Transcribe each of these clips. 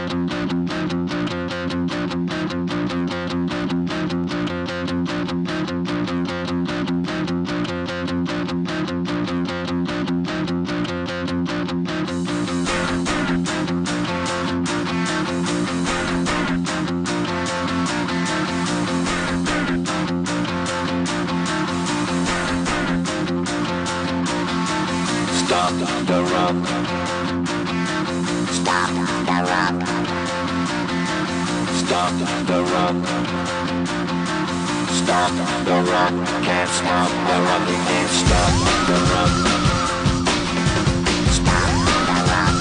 Stop the rock. Stop the rock. Stop the rock. Stop the rock. Can't stop the rock. You can't stop the rock. Stop the rock.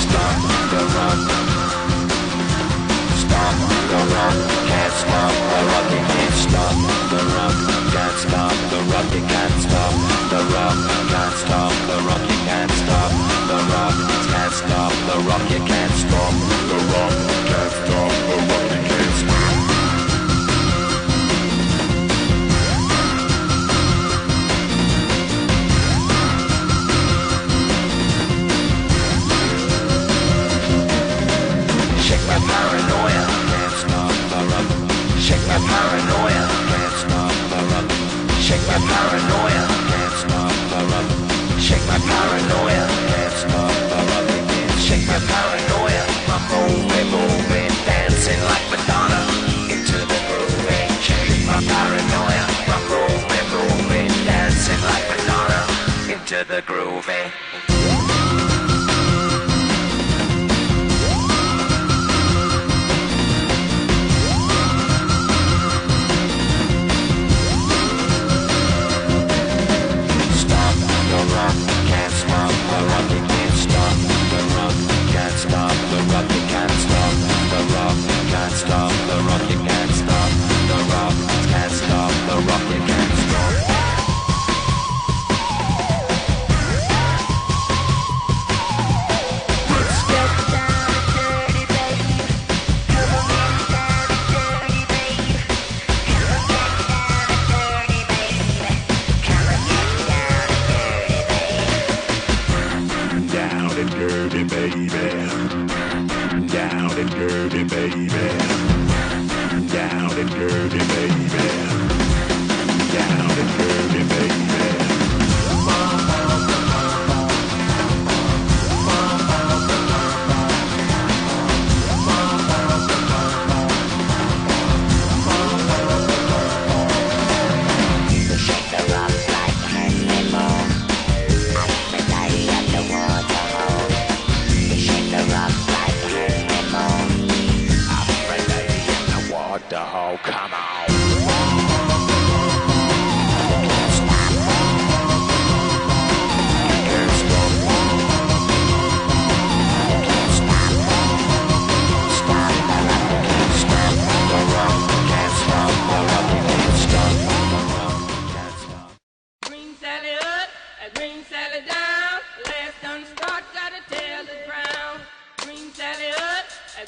Stop the rock. Stop the rock. Can't stop the rock. You can't stop the rock. Can't stop the rock. You can't stop the rock. Can't stop the rock. You can't stop the rock. Can't stop the rock. You can't stop the rock. Can't stop the rock. You can't stop. Shake my paranoia. Can't stop the rock. Shake my paranoia. Can't stop the rock. Shake my paranoia. Can't stop the rock. Shake my paranoia. Can't stop the rock. Shake my paranoia. I'm moving, moving, dancing like Madonna into the groove. Shake my paranoia. I'm moving, moving, dancing like Madonna into the groove.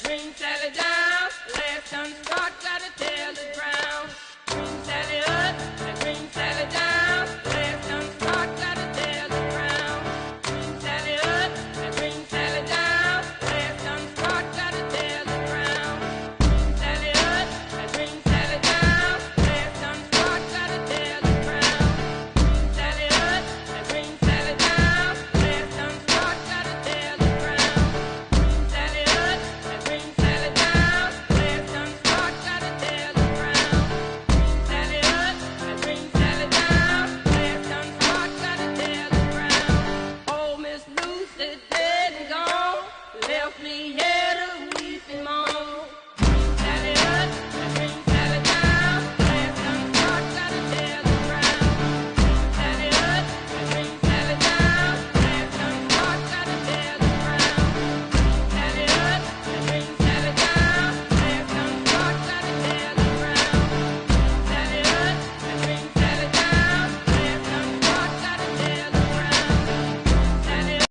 Green salad down.